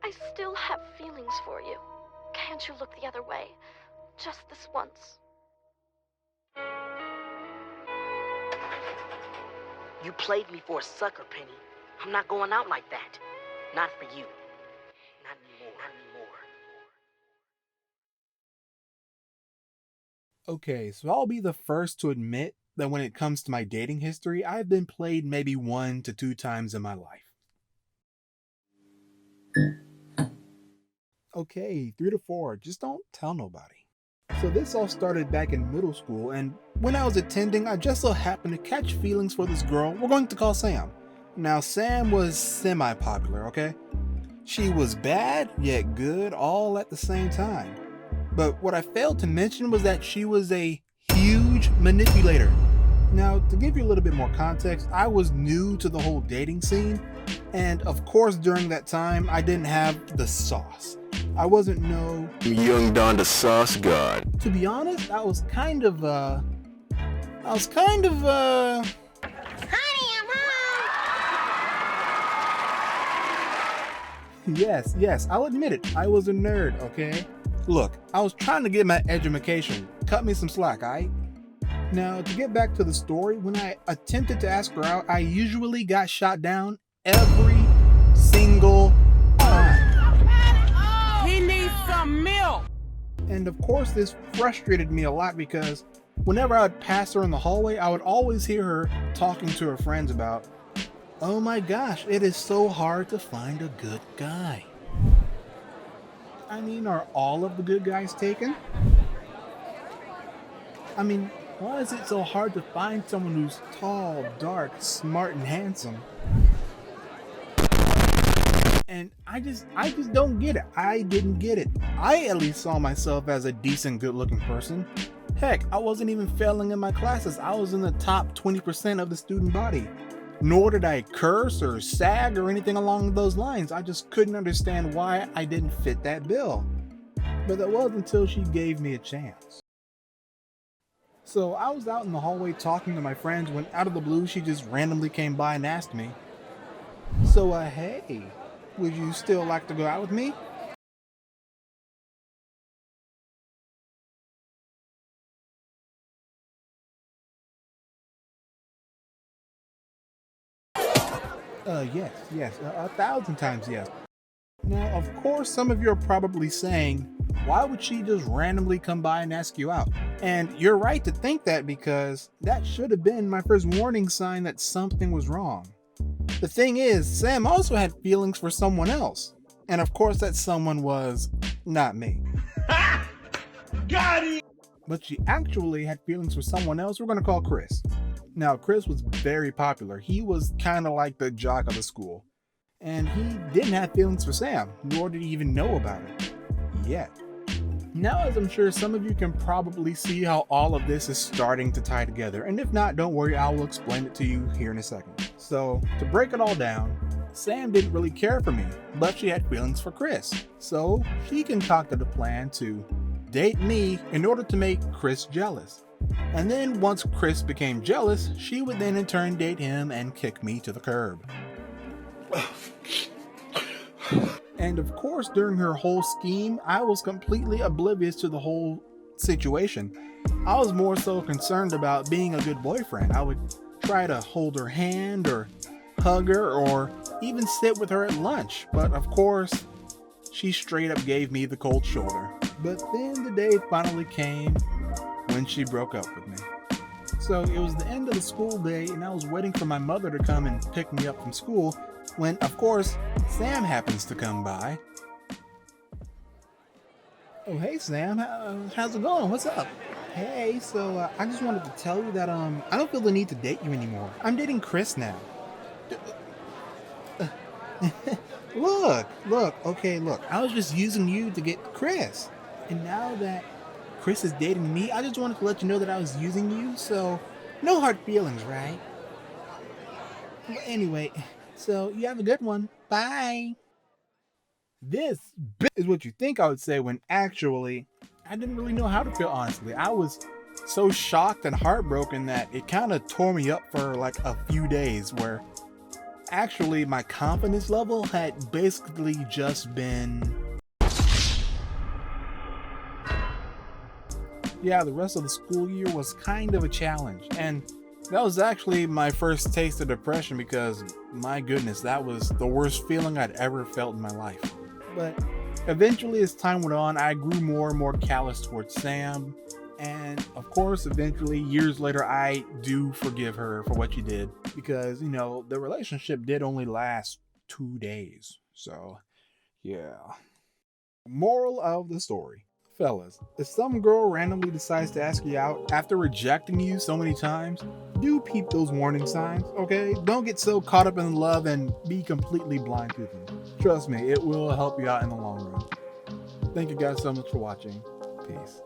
I still have feelings for you. Can't you look the other way? Just this once. You played me for a sucker, Penny. I'm not going out like that. Not for you. Not anymore. Not anymore. Okay, so I'll be the first to admit that when it comes to my dating history, I've been played maybe 1 to 2 times in my life. Okay, 3 to 4, just don't tell nobody. So this all started back in middle school, and when I was attending, I just so happened to catch feelings for this girl we're going to call Sam. Now, Sam was semi-popular, okay? She was bad, yet good, all at the same time. But what I failed to mention was that she was a huge manipulator. Now, to give you a little bit more context, I was new to the whole dating scene, and of course during that time, I didn't have the sauce. I wasn't no Young Don the Sauce God. To be honest, I was kind of Yes, I'll admit it. I was a nerd, okay? Look, I was trying to get my education. Cut me some slack, aight? Now, to get back to the story, when I attempted to ask her out, I usually got shot down every single time. He needs some milk! And of course, this frustrated me a lot because whenever I would pass her in the hallway, I would always hear her talking to her friends about, "Oh my gosh, it is so hard to find a good guy." I mean, are all of the good guys taken? I mean, why is it so hard to find someone who's tall, dark, smart, and handsome? And I just don't get it. I didn't get it. I at least saw myself as a decent, good-looking person. Heck, I wasn't even failing in my classes. I was in the top 20% of the student body. Nor did I curse or sag or anything along those lines. I just couldn't understand why I didn't fit that bill. But that was until she gave me a chance. So I was out in the hallway talking to my friends when out of the blue she just randomly came by and asked me, "So hey, would you still like to go out with me?" Yes, 1,000 times yes. Now, of course, some of you are probably saying, why would she just randomly come by and ask you out? And you're right to think that because that should have been my first warning sign that something was wrong. The thing is, Sam also had feelings for someone else. And of course, that someone was not me. Got it! But she actually had feelings for someone else we're going to call Chris. Now, Chris was very popular. He was kind of like the jock of the school. And he didn't have feelings for Sam, nor did he even know about it. Yet. Now, as I'm sure some of you can probably see how all of this is starting to tie together. And if not, don't worry, I will explain it to you here in a second. So, to break it all down, Sam didn't really care for me, but she had feelings for Chris. So, she concocted a plan to date me in order to make Chris jealous. And then once Chris became jealous, she would then in turn date him and kick me to the curb. And of course, during her whole scheme, I was completely oblivious to the whole situation. I was more so concerned about being a good boyfriend. I would try to hold her hand or hug her or even sit with her at lunch. But of course, she straight up gave me the cold shoulder. But then the day finally came when she broke up with me. So it was the end of the school day and I was waiting for my mother to come and pick me up from school when, of course, Sam happens to come by. "Oh, hey Sam, how's it going? What's up?" "Hey, so I just wanted to tell you that I don't feel the need to date you anymore. I'm dating Chris now." Look, I was just using you to get Chris. And now that Chris is dating me, I just wanted to let you know that I was using you, so no hard feelings, right? But anyway, so you have a good one. Bye. This is what you think I would say when actually, I didn't really know how to feel, honestly. I was so shocked and heartbroken that it kind of tore me up for like a few days where Actually, my confidence level had basically just been... Yeah, the rest of the school year was kind of a challenge, and that was actually my first taste of depression because, my goodness, that was the worst feeling I'd ever felt in my life. But eventually, as time went on, I grew more and more callous towards Sam, and of course, eventually, years later, I do forgive her for what she did because, you know, the relationship did only last 2 days. So, yeah. Moral of the story. Fellas, if some girl randomly decides to ask you out after rejecting you so many times, do peep those warning signs, okay? Don't get so caught up in love and be completely blind to them. Trust me, it will help you out in the long run. Thank you guys so much for watching. Peace.